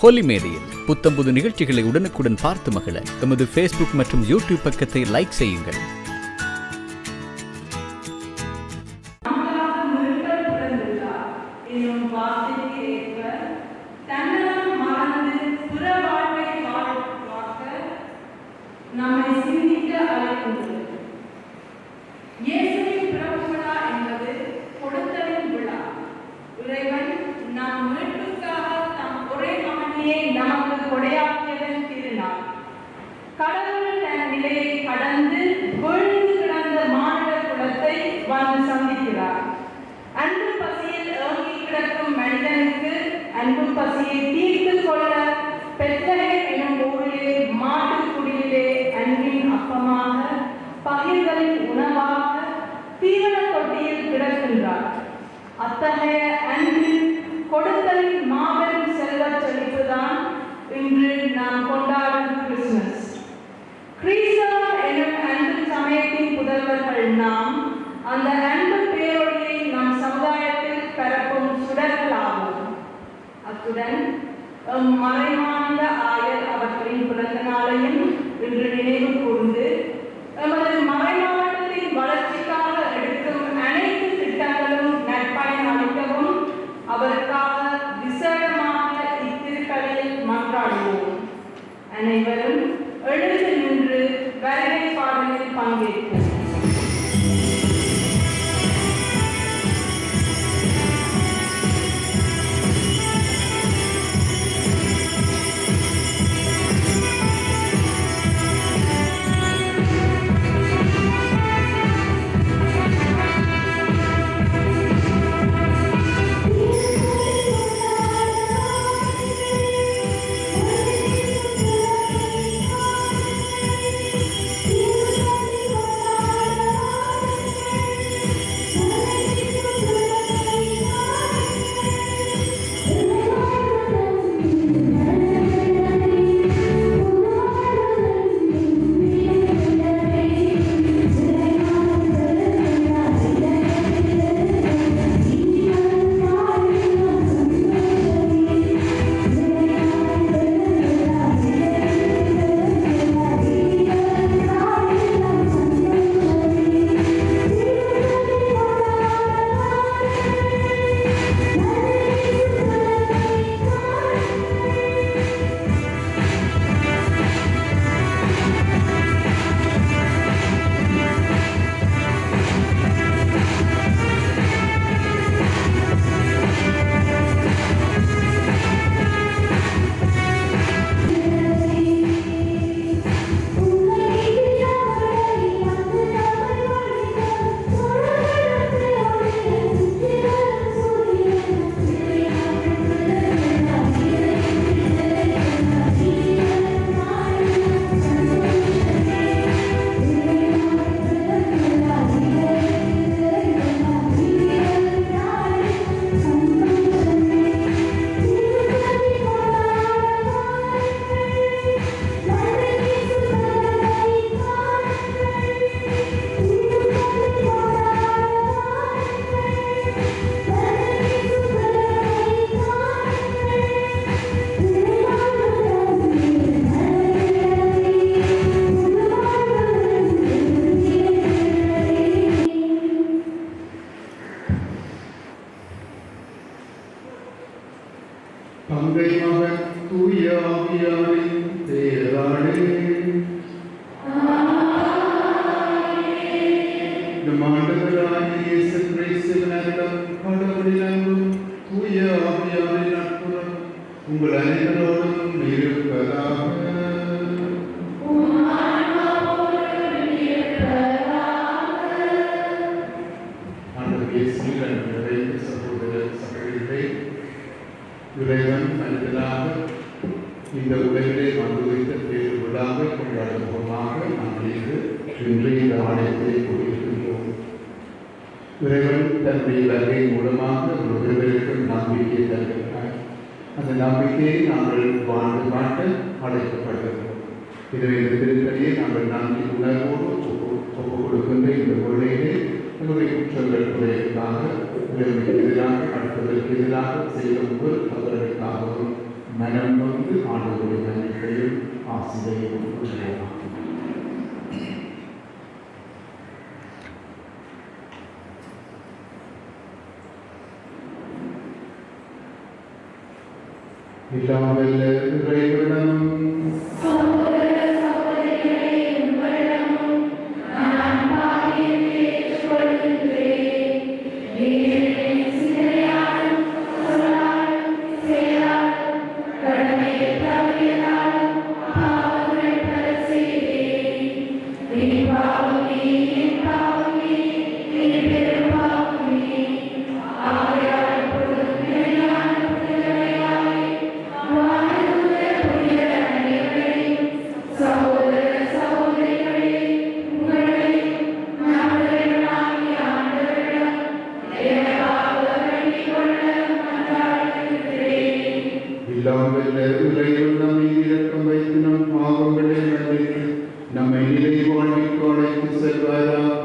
ஹோலி மேடையில் புத்தம்புது நிகழ்ச்சிகளை உடனுக்குடன் பார்த்து மகிழ எமது ஃபேஸ்புக் மற்றும் யூடியூப் பக்கத்தை லைக் செய்யுங்கள். நம்மை சிந்திக்க அழைக்கின்றது. இயேசுவின் பிறப்பு விழா என்பது கொடுத்தலின் விழா. இறைவன் நம் மீட்புக்காக தம் ஒரே மகனையே நமக்கு கொடையாக்கியதன் திருநாள். கடவுள் தன் நிலையை கடந்து விழுந்து கிடந்த மானிட குலத்தை வந்து சந்திக்கிறார். அன்பு பசியில் ஏங்கி கிடக்கும் மனிதனுக்கு அன்பு பசியை தீர்த்து கொள்ள பெத்லகேம் எனும் ஊரிலே மாட்டுக்குடியிலே அன்பின் அப்பமாக பகிர்களின் உணவாக தீவன தொட்டியில் கிடக்கின்றார். அத்தகைய அன்பில் கொடுத்தலின் மாபெரும் செல்வச் செழிப்புதான் இன்று நாம் கொண்டாடும் கிறிஸ்துமஸ். கிறிஸ்தவம் எனும் அன்பு சமயத்தின் புதல்வர்கள் நாம் அந்த அன்பு பேரொழியை நம் சமுதாயத்தில் பரப்பும் சுடர்கள் ஆகும். அத்துடன் மறைமாந்த ஆயர் அவர்களின் பிறந்த நாளையும் இன்று நினைவு கூர்ந்து எமது மறை மாவட்டத்தின் வளர்ச்சிக்காக எடுக்கும் அனைத்து திட்டங்களும் நற்பயன் அளிக்கவும் அவருக்காக விசேடமாக இத்திருக்கலில் மன்றாடுவோம். அனைவரும் எழுந்து நின்று வருகை பாடலில் பங்கேற்போம். தந்தை மகன் தூய ஆவியாரின் பெயராலே நம் ஆண்டவராகிய இயேசு கிறிஸ்துவின் அருளும் கடவுளின் அன்பும் தூய ஆவியாரின் நட்புறவும் உங்கள் அனைவரோடும் இருப்பதாக. ஆண்டவர் இயேசுவின் அன்புரை சகோதர சகோதரிகளே, இறைவன் மனிதனாக இந்த உலகிலே வந்து வைத்த பேரு விழாவை கொண்டாடும் முகமாக நாம் இன்று இந்த ஆலயத்தை கூறியிருக்கின்றோம். இறைவன் தன்னுடைய வருகை மூலமாக ஒருவருக்கும் நம்பிக்கை தருகிறார். அந்த நம்பிக்கையை நாங்கள் வாழ்ந்து காட்ட அழைக்கப்பட்டிருக்கிறோம். எனவே இந்த திருப்பதியை நாங்கள் நன்றி உணர்வோடு ஒப்புக் கொடுக்கின்ற இந்த கொள்கையிலே நம்முடைய குற்றங்கள் குறையற்காக எதிராக அடுத்ததற்கு எதிராக செய்த ஒவ்வொரு தவறுகளுக்காகவும் மனம் வந்து ஆண்டவருடைய நன்மைகளையும் ஆசிரியையும் கொள்வோம். இல்லாமல் இறைவனம் நம்மை நிலை வாழ்விற்கு அழைத்து செல்வாராக.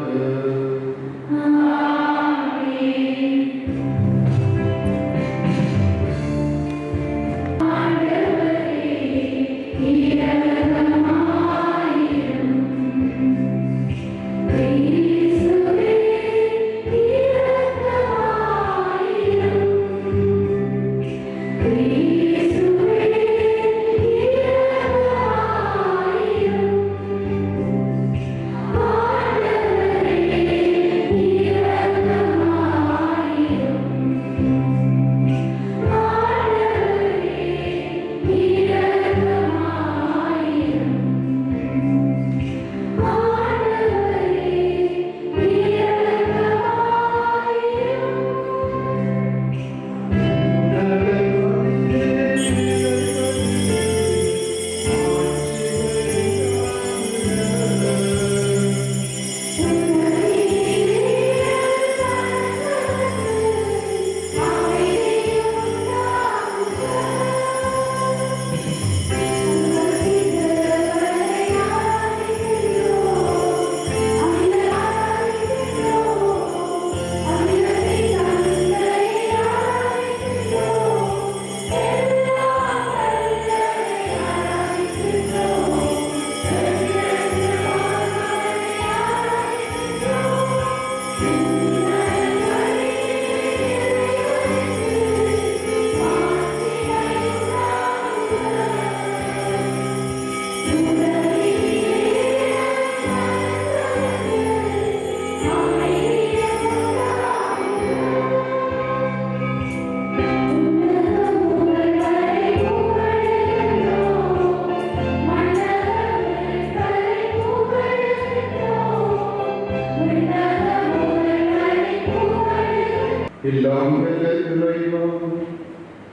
எல்லாம்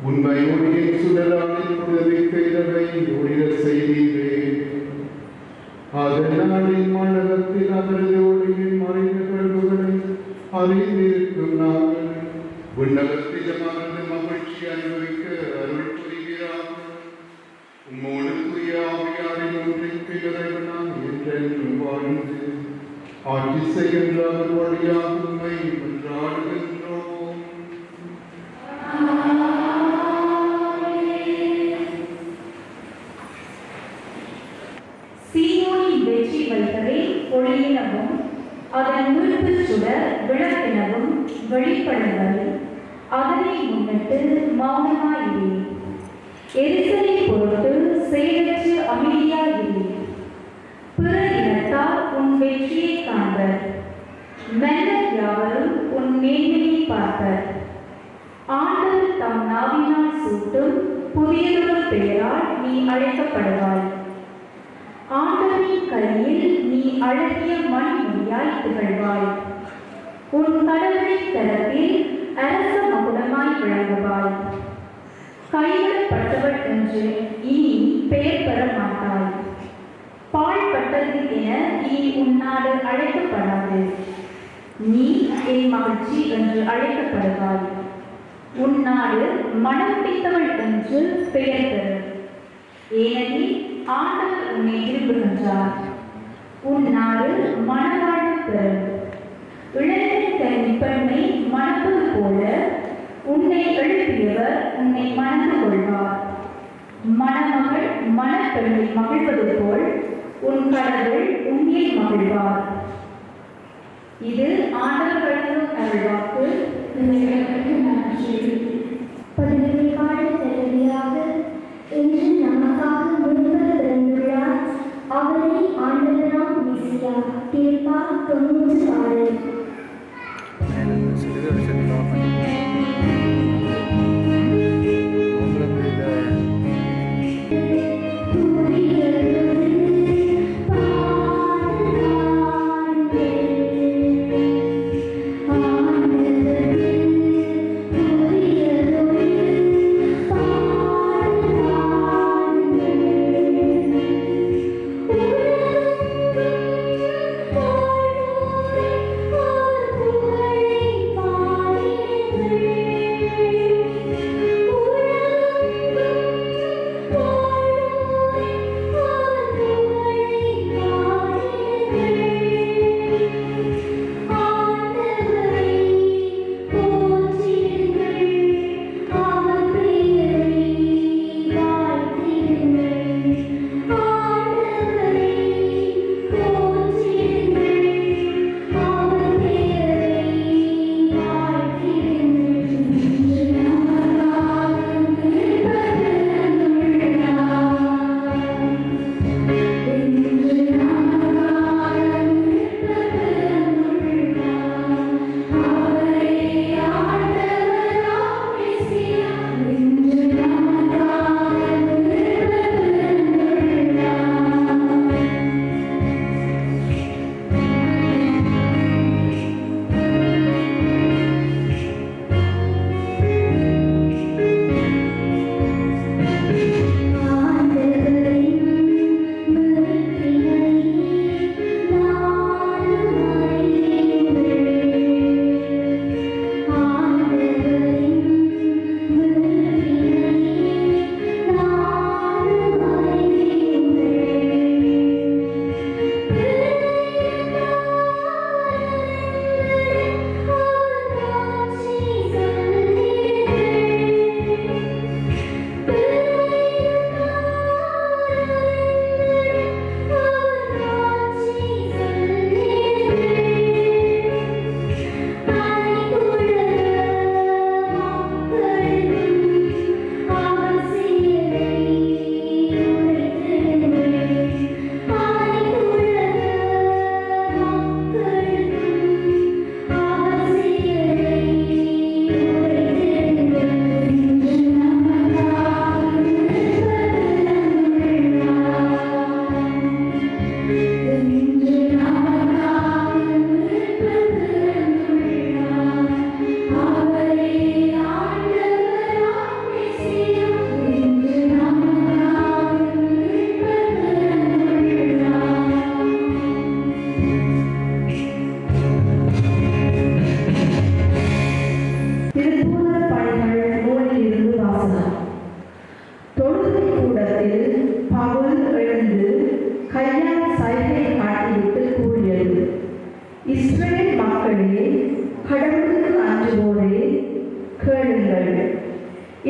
உண்மை ஒளியின் சுடரானில் புதவிக்க இரவை ஒளிர செய்தீரே. அதனாலின் மண்டலத்தில் அவரது ஒளியின் மறைந்த கல்வுகளை அறிந்திருக்கும் நாங்கள் விண்ணகத்தில் அமர்ந்து மகிழ்ச்சி அனுபவிக்க அருள் புரிகிறார். உம்மோடு புரிய ஆவியாரின் ஒன்றிற்கு இறைவனாம் என்றென்றும் வாழ்ந்து ஆட்சி செய்கின்ற அவர் வழியாக உண்மை கொண்டாடுகின்றோம். சீயோனின் வெற்றி வைத்ததை ஒளியினவும் அதன் மீட்பு சுடர் விளக்கினவும் வெளிப்படுவதை அதனை முன்னிட்டு மௌனமாயிரே. எரிசலை பொருட்டு செயலற்று அமைதியாயிரே. பிற இனத்தார் உன் வெற்றியை காண்பர், மன்னர் யாவரும் உன் மேன்மையை பார்ப்பர். ஆண்டவர் தம் நாவினால் சூட்டும் புதியதொரு பெயரால் நீ அழைக்கப்படுவாய். ஆண்டவரின் கையில் நீ அழகிய மண்மொழியாய் திகழ்வாய். உன் கடவுளின் தரத்தில் அரச மகுடமாய் விளங்குவாய். கைவிடப்பட்டவள் என்று இனி பெயர் பெற மாட்டாய். பாழ்பட்டது என இனி உன் நாடு அழைக்கப்படாது. நீ என் மகிழ்ச்சி என்று அழைக்கப்படுவாய். உன் நாடு மனம் பிடித்தவள் என்று பெயர் பெறும். ஏனெனில் ஆண்டவர் உன்னை விரும்புகின்றார். உன் நாடு மனவாழ்வு பெறும். இளைஞன் தன் பெண்ணை மணப்பது போல உன்னை எழுப்பியவர் உன்னை மணந்து கொள்வார். மணமகள் மணப்பெண்ணை மகிழ்வது போல் உன் கடவுள் உன்னில் மகிழ்வார். இது ஆண்டவர் வழங்கும் அருள்வாக்கு. இன்று நமக்காக முன்பு பிறந்துள்ளார். அவரை ஆண்டவராம் மெசியா. தீர்ப்பா 96.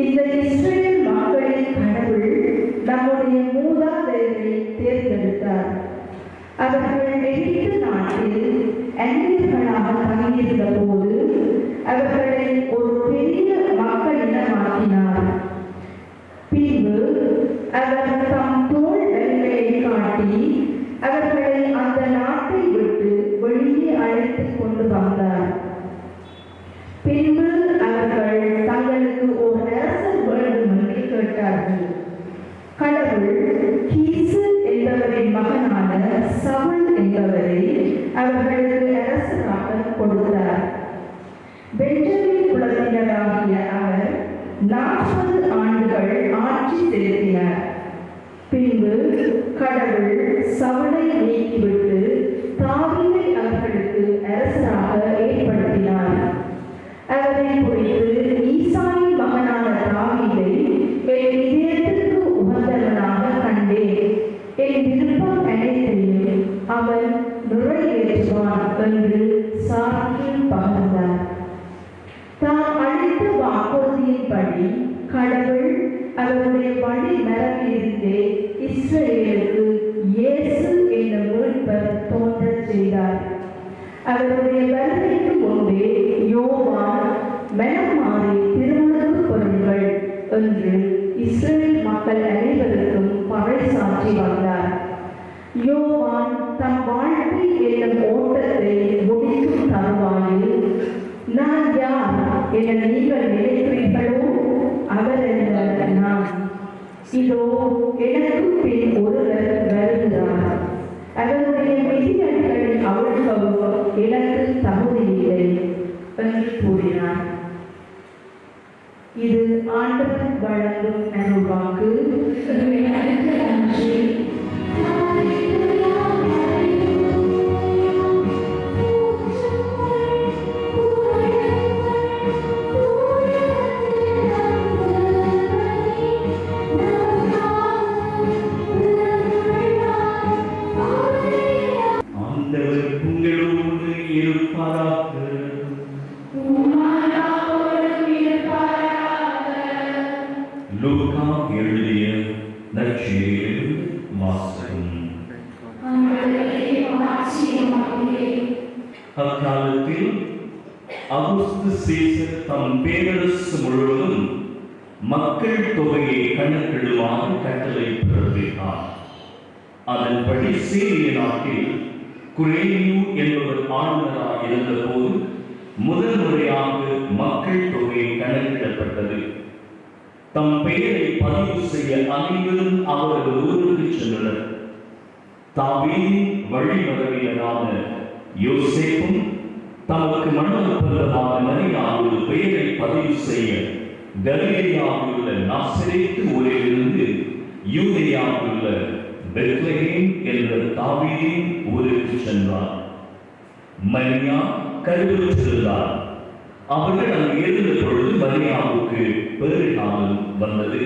இந்த இஸ்ரவேல் மக்களின் கடவுள் நம்முடைய மூதாதையரை தேர்ந்தெடுத்தார். அவர்கள் எகிப்து நாட்டில் அந்நியர்களாக தங்கியிருந்த போது அவர்களை ஒரு பெரிய மக்களினமாக்கினார். பின்பு அவர் தம் தோள் வலிமையை காட்டி அவர்களை அந்த நாட்டை விட்டு வெளியே அழைத்துக் கொண்டு வந்தார். பின்பு அவர்கள் தங்களுக்கு ஒரு அரசர் வேண்டும் என்று கேட்டார்கள். கடவுள் கீசு என்பவரின் மகனான சவுல் என்பவரை அவர்களுக்கு அரசராக கொடுத்தார். பெஞ்சமின் குலத்தினராகிய அவர் 40 ஆண்டுகள் ஆட்சி செலுத்தினார். பின்பு கடவுள் சவுலை நீக்கிவிட்டு தாவீதை அவர்களுக்கு அரசராக ஏற்படுத்தினார். அவரை குறித்து ஈசாயின் மகனான தாவீதை என் இதயத்திற்கு உகந்தவனாக கண்டேன், என் விருப்பம் அனைத்தையும் அவன் நிறைவேற்றுவான் என்று சாட்சியில் பகர்ந்தார். தாம் அளித்த வாக்குறுதியின்படி கடவுள் அவருடைய வழி மரபிலிருந்தே இஸ்ரவேலுக்கு இயேசு என்னும் மீட்பர் தோன்றச் செய்தார். அவருடைய வருகைக்கு முன்பே யோவான் மனம் மாறி திருமணத்து பொருள்கள் என்று இஸ்ரவேல் மக்கள் அனைவருக்கும் பறைசாற்றி வந்தார். யோவான் தம் வாழ்க்கை என்னும் ஓட்டத்தை முடிக்கும் தருவாயில், நான் யார் என நீங்கள் நினைக்கிறீர்களோ அவர் என்ற நான். இதோ எனக்கு பின் ஒருவர் வருகிறார், அவருடைய மிதியடிகளை அவிழ்க்கவும் எனக்கு தகுதியில்லை என்று கூறினார். இது ஆண்டவர் வழங்கும் அருள்வாக்கு. அக்காலத்தில் அகுஸ்து சீசர் தம் பேரரசு முழுவதும் மக்கள் தொகையை கணக்கிடுமாறு கட்டளை பிறப்பித்தார். அதன்படி சீரிய நாட்டில் குரேனியு என்பவர் ஆளுநராக இருந்தபோது முதல் முறையாக மக்கள் தொகை கணக்கிடப்பட்டது. தம் பெயரை பதிவு செய்ய அனைவரும் அவரது ஊருக்கு சென்றனர். தாவீதின் வழிமரபினரான யோசேப்பும் தமக்கு மணமப்பந்தமான மரியாவுடைய பெயரை பதிவு செய்ய கலிலேயாவில் உள்ள நாசரேத்து ஊரிலிருந்து யூதேயாவில் உள்ள பெத்லகேம் என்ற தாவீதின் ஊருக்கு சென்றார். மரியா கருவுற்றிருந்தார். அவர்கள் அங்கு இருந்த பொழுது மரியாவுக்கு பேறுகாலம் வந்தது.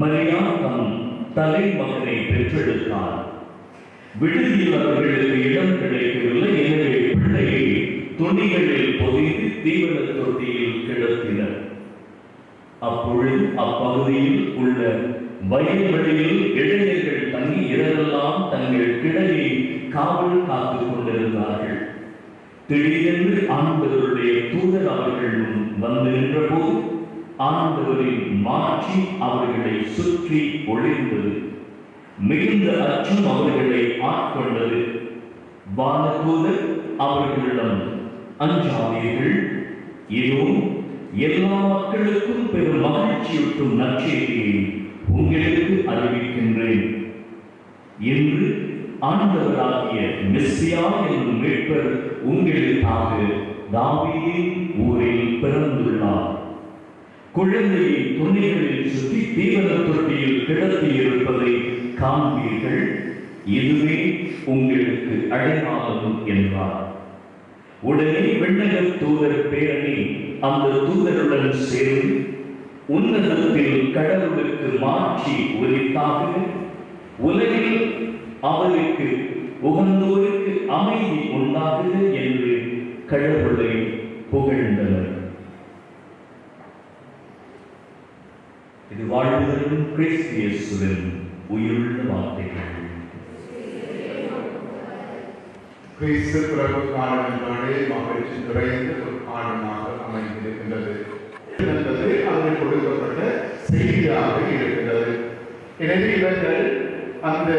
மரியா தம் தலைமகனை பெற்றெடுத்தார். விடுதியில் அவர்களுக்கு இடம் கிடைக்கவில்லை. எனவே பிள்ளையை துணிகளில் பொதிந்து தீவன தொட்டியில் கிடத்தினர். அப்பொழுது அப்பகுதியில் உள்ள வயல்வெளியில் இளைஞர்கள் தங்கி இரவெல்லாம் தங்கள் கிளையை காவல் காத்துக் கொண்டிருந்தார்கள். திடீரென்று ஆண்டவருடைய தூதர் அவர்கள் வந்து நின்றபோது ஆண்டவரின் மாட்சி அவர்களை சுற்றி ஒளிர்ந்தது. மிகுந்த அச்சம் அவர்களை ஆட்கொண்டது. வானதூதர் அவர்களிடம், அஞ்சாதீர்கள், இதோ எல்லா மக்களுக்கும் பெரும் மகிழ்ச்சியூட்டும் நற்செய்தியை உங்களுக்கு அறிவிக்கின்றேன். இன்று ஆண்டவராகிய மெஸ்ஸியா என்னும் மீட்பர் உங்களுக்காக தாவீதின் ஊரில் பிறந்துள்ளார். குழந்தையை துணிகளில் சுற்றி தீவன தொட்டியில் கிடத்தி இருப்பதை காண்பீர்கள். இதுவே உங்களுக்கு அடையாளம் என்றார். உடனே விண்ணக தூதர் பேரணி அந்த தூதருடன் சேர்ந்து உன்னதத்தில் கடவுளுக்கு மாட்சி உரித்தாக, உலகில் அவருக்கு உகந்தோருக்கு அமைதி உண்டாகுக என்று கடவுளை புகழ்ந்தனர். இது வாழ்வுதலும் கிறிஸ்து இயேசுவின் உயிருள்ள வார்த்தைகள். கிறிஸ்து பிறப்பு காலம் என்பதே மகிழ்ச்சி நிறைந்த ஒரு காலமாக அமைந்திருக்கின்றது என்பது அவர்கள் கொடுக்கப்பட்ட செய்தியாக இருக்கிறது. எனவே இவர்கள் அந்த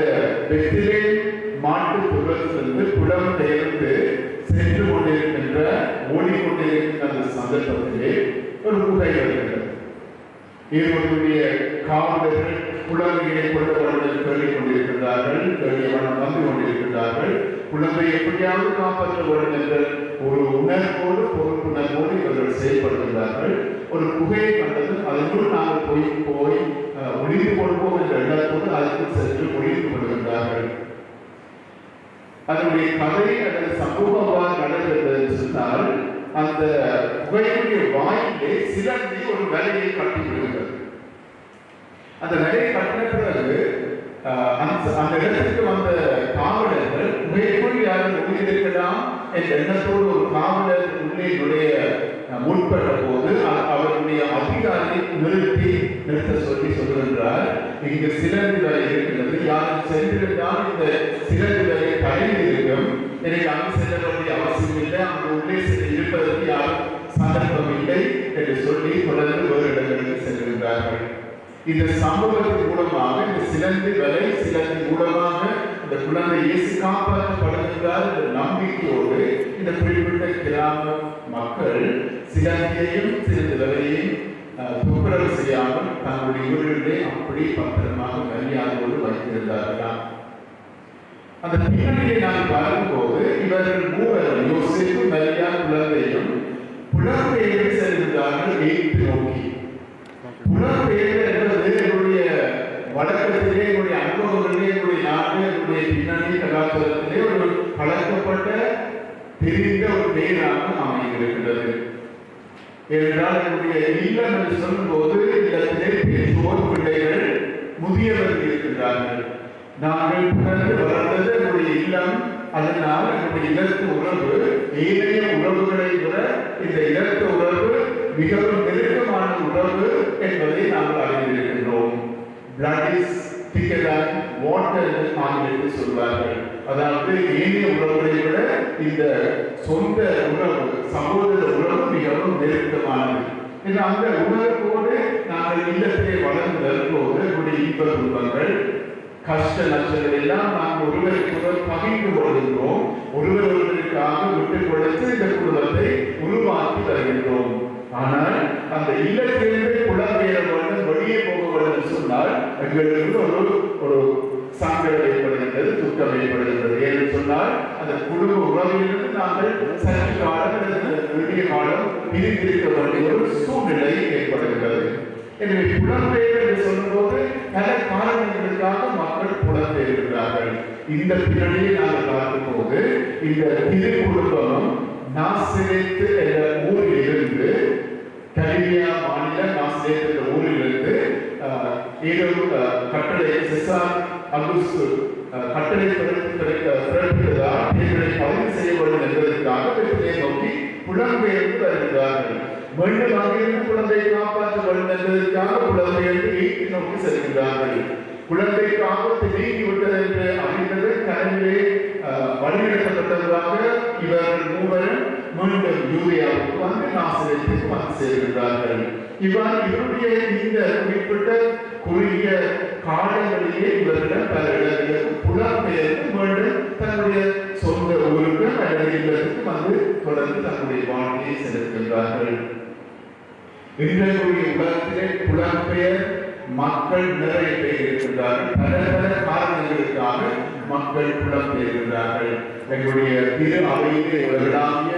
பெத்லகேம் மாட்டு புறத்திலிருந்து புலம்பெயர்ந்து சென்று கொண்டிருக்கின்ற ஓடிக்கொண்டிருக்கின்ற அந்த சந்தர்ப்பத்திலே ஒரு குகை வருகிறது. இவர்களுடைய காவலர்கள் குழந்தைகளை கொண்டவர்கள் கேள்விக் கொண்டிருக்கிறார்கள், கேள்வியாளர் வந்து கொண்டிருக்கிறார்கள். குழந்தை எப்படியாவது காப்பாற்ற வேண்டும் என்ற ஒரு உணர்வோடு பொறுப்புணர்வோடு இவர்கள் செயல்படுகிறார்கள். ஒரு குகையை கண்டது, அதனுள் நாங்கள் போய் ஒளிந்து கொள்வோம் என்ற எண்ணத்தோடு அதற்கு சென்று ஒளிந்து கொள்கின்றார்கள். அதனுடைய கதை அல்லது சமூகமாக நடக்கிறது சொன்னால், அந்த குகையுடைய வாயிலே சிலந்தி ஒரு வேலையை கட்டி விடுகிறது. அந்த வேலையை கட்டின பிறகு அந்த இடத்திற்கு வந்த காவலர்கள் குகைக்குள் யாரும் ஒளிந்திருக்கலாம் என்ற எண்ணத்தோடு ஒரு காவலர் உள்ளே முற்பட்ட போது அவருடைய அதிகாரியை நிறுத்த வேண்டும், எனக்கு அங்கு செல்ல வேண்டிய அவசியம் இல்லை, அங்கு உள்ளே இருப்பதற்கு யாரும் சந்தர்ப்பம் இல்லை என்று சொல்லி தொடர்ந்து வேறு இடங்களுக்கு செல்கின்றார்கள். இந்த சம்பவத்தின் மூலமாக, இந்த சிலந்தி வலை சிலந்தி மூலமாக இந்த குழந்தை இயேசு காப்பாற்றப்படுகின்றார் என்ற நம்பிக்கையோடு இந்த குறிப்பிட்ட கிராம மக்கள் சிலந்தியையும் சிலந்தி வலையையும் துப்புரவு செய்யாமல் தங்களுடைய வீடுகளிலே அப்படி பத்திரமாக மரியாதையோடு வைத்திருந்தார்களாம். அந்த பின்னணியை நான் பார்க்கும்போது இவர்கள் மூவர், யோசேப்பு, மரியா, குழந்தையும் புலம்பெயர்ந்து செல்கின்றார்கள் எகிப்து நோக்கி. புலம்பெயர்வு என்பது என்னுடைய வழக்கத்திலே, என்னுடைய அனுபவங்களிலே, என்னுடைய நாடு, என்னுடைய பின்னணி கலாச்சாரத்திலே ஒரு பழக்கப்பட்ட தெரிந்த ஒரு பெயராக அமைந்திருக்கிறது. என்றால் என்னுடைய இல்லம் என்று சொல்லும்போது இல்லத்திலே பெற்றோர், பிள்ளைகள், முதியவர்கள் இருக்கின்றார்கள். நாங்கள் பிறந்து வளர்ந்தது என்னுடைய இல்லம். அதனால் என்னுடைய இல்லத்து உறவு ஏனைய உறவுகளை விட இந்த இல்லத்து உறவு மிகவும் நெருக்கமான உறவு என்பதை நாங்கள் அறிந்திருக்கின்றோம். Blood is thicker than water என்று ஆங்கிலத்தில் சொல்வார்கள். அதாவது ஏனைய உறவுகளை விட இந்த சொந்த உறவு, சகோதர உறவு மிகவும் நெருக்கமானது. அந்த உணர்வோடு நாங்கள் இல்லத்திலே வளர்ந்து வரும்போது என்னுடைய இன்ப துன்பங்கள், கஷ்ட நஷ்டங்கள் எல்லாம் நாங்கள் ஒருவருக்கு பகிர்ந்து கொள்கின்றோம். ஒருவருக்காக விட்டுக் கொடுத்து இந்த குடும்பத்தை உருவாக்கி வருகின்றோம். ஆனால் அந்த இல்லத்திலிருந்து புலம்பெயர வேண்டும், வெளியே போக வேண்டும் சொன்னால் எங்களுக்கு ஒரு சங்கடம் ஏற்படுகின்றது, துக்கம் ஏற்படுகின்றது. ஏன்னு சொன்னால் அந்த குடும்ப உறவிலிருந்து நாங்கள் சற்று காலம் விடிய காலம் பிரிந்திருக்க வேண்டிய ஒரு சூழ்நிலை ஏற்படுகிறது. எனவே புலம்பெயர் என்று சொல்லும்போது பல காரணங்களுக்காக மக்கள் புலம்பெயர்கிறார்கள். இந்த பின்னணியை நாங்கள் பார்க்கும்போது இந்த திரு குடும்பமும் நாசரேத்து என்ற ஊரில் இருந்து, கலிலியா மாநில நாசரேத்து என்ற ஊரிலிருந்து ஏதோ கட்டளை செசார் அகுஸ்து கட்டளை பிறப்பித்ததால் இவர்களை பதிவு செய்ய வேண்டும் என்பதற்காக வெற்றியை நோக்கி புலம்பெயர்ந்து வருகிறார்கள். மீண்டும் அங்கிருந்து குழந்தையை காப்பாற்ற வேண்டும் என்பதற்காக புலம்பெயர்ந்து வீட்டை நோக்கி செல்கின்றார்கள். குழந்தைக்கு ஆபத்து நீங்கிவிட்டது என்று அறிந்தது கனவிலே வழிநடத்தப்பட்டதாக இவர்கள் மூவரும் மீண்டும் யூதேயாவுக்கு வந்து நாசரேத்துக்கு வந்து சேர்கின்றார்கள். இவ்வாறு இவருடைய இந்த குறிப்பிட்ட குறுகிய காலங்களிலே இவர்கள் பல இடங்களுக்கு புலம்பெயர்ந்து மீண்டும் தன்னுடைய சொந்த ஊருக்கு அல்லது இல்லத்துக்கு வந்து தொடர்ந்து தன்னுடைய வாழ்க்கையை செலுத்துகின்றார்கள். இன்றைய உலகத்திலே புலம்பெயர் மக்கள் நிறைய பேர் இருக்கின்றார்கள். பல பல காரணங்களுக்காக மக்கள் புலம்பெயர்கின்றார்கள். எங்களுடைய திரு அவையிலே உலகளாவிய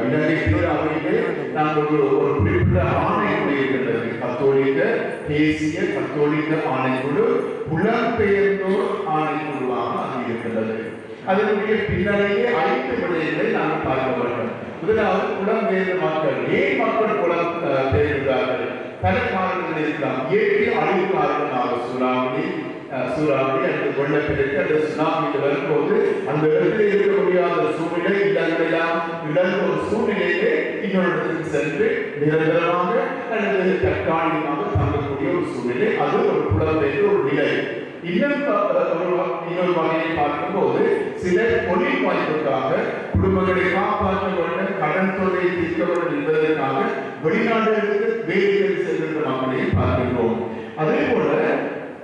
இலங்கை திரு அவையிலே நாங்கள் ஒரு குறிப்பிட்ட ஆணைக்குழு இருக்கின்றது. கத்தோலிக்க தேசிய கத்தோலிக்க ஆணைக்குழு புலம்பெயர்ந்தோர் ஆணைக்குழுவாக அது இருக்கின்றது. அதனுடைய பின்னணியே 5 விடயங்களை நாங்கள் பார்க்க வேண்டும். முதலாவது புலம்பெயர்ந்த மக்கள். ஏன் மக்கள் புலம்பெயர்கிறார்கள்? பல காரணங்கள் இருக்கலாம். இயற்கை அழிவு காரணமாக சூறாவளி அல்லது வெள்ளப்பெருக்கு அல்லது சுனாமி வரும்போது அந்த இடத்தில் இருக்க முடியாத சூழ்நிலை, இல்லங்களெல்லாம் இழந்த ஒரு சூழ்நிலையிலே இன்னொரு இடத்துக்கு சென்று நிரந்தரமாக அல்லது தற்காலிகமாக தங்கக்கூடிய ஒரு சூழ்நிலை, அது ஒரு புலம்பெயர்ந்த ஒரு நிலை. இன்னொரு வகையை பார்க்கும்போது சிலர் தொழில் வாய்ப்புக்காக குடும்பங்களை காப்பாற்ற வேண்டும், கடன் தொகையை தீர்க்க வேண்டும் என்பதற்காக வெளிநாடுகளுக்கு வேலைகள் செல்கின்ற மக்களையும் பார்க்கின்றோம். அதே போல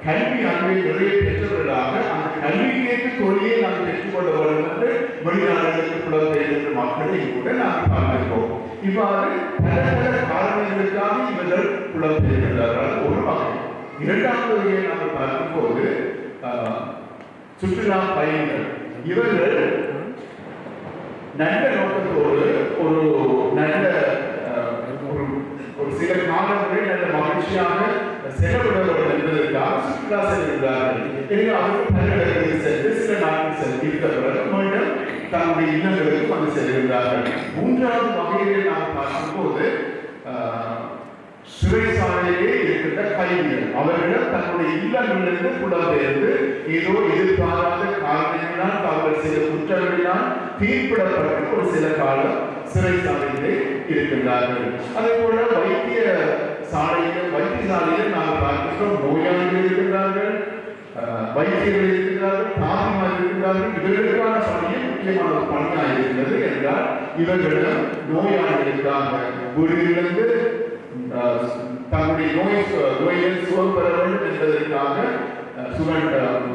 கல்வி அறிவை நிறைய பெற்றவர்களாக அந்த கல்விக்கேற்ற தொழிலை நாம் பெற்றுக்கொள்ள வேண்டும் என்று வெளிநாடுகளுக்கு புலம்பெயர்கின்ற மக்களையும் கூட நாம் பார்க்கிறோம். இவ்வாறு பல பல காரணங்களுக்காக இவர்கள் புலம்பெயர்கிறார்கள். ஒரு வகை. இரண்டாவது வகையை நாம் பார்க்கும்போது சுற்றுலா பயணிகள். இவர்கள் நல்ல நோக்கத்தோடு ஒரு நல்ல ஒரு சில காலங்களில் நல்ல மகிழ்ச்சியாக செலவிட வேண்டும் என்பதற்காக சுற்றுலா செல்கிறார்கள். எனவே அவர்கள் பல இடங்களில் சென்று சில நாட்கள் செல்கின்றவர்கள் மீண்டும் தன்னுடைய இல்லங்களுக்கு வந்து செல்கின்றார்கள். மூன்றாவது வகையிலே நாம் பார்க்கும்போது சிறைச்சாலையிலே இருக்கின்ற கைதிகள். அவர்கள் தன்னுடைய இல்லங்களிலிருந்து புலம்பெயர்ந்து ஏதோ எதிர்பாராத காரணங்களால் அவர்கள் சில குற்றங்களினால் தீர்ப்பிடப்பட்டு ஒரு சில காலம் சிறைச்சாலையிலே இருக்கின்றார்கள். அதே போல வைத்தியசாலையில் நாம் பார்க்கின்றோம். நோயாளிகள் இருக்கின்றார்கள், வைத்தியர்கள் இருக்கிறார்கள், தாதிமார் இருக்கிறார்கள். இவர்களுக்கான பணியை முக்கியமான ஒரு பணியாக இருக்கிறது என்றால் இவர்களிடம் நோயாளிகளுக்காக வீடுகளிலிருந்து தன்னுடைய நோயை சுகம் பெற வேண்டும் என்பதற்காக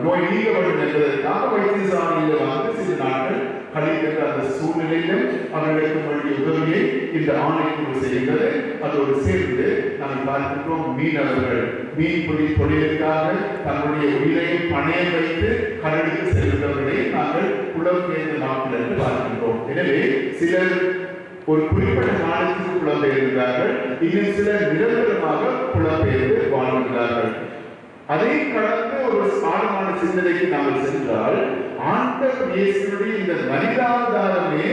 நோய் நீங்க வேண்டும் என்பதற்காக வைத்தியசாலையில் வந்து சில நாட்கள் கழிக்கின்ற அந்த சூழ்நிலையிலும் அவர்களுக்கு வேண்டிய உதவியை இந்த ஆணைக்குழு செய்கின்றது. அதோடு சேர்ந்து நாங்கள் பார்க்கின்றோம் மீனவர்கள் மீன்பிடி தொழிலுக்காக தன்னுடைய உயிரை பணையம் வைத்து கடலுக்கு செல்கின்றவர்களை நாங்கள் புலம்பெயர்ந்த நாட்கள் என்று பார்க்கின்றோம். எனவே சிலர் ஒரு குறிப்பிட்ட காலத்துக்கு புலம்பெயர்ந்தார்கள், இன்னும் சிலர் நிரந்தரமாக புலம்பெயர்ந்து வாழ்கின்றார்கள். அதை கடந்து ஒரு ஆழமான சிந்தனைக்கு நாங்கள் சென்றால் ஆண்டவர் இயேசுவுடைய இந்த மனிதாதாரமே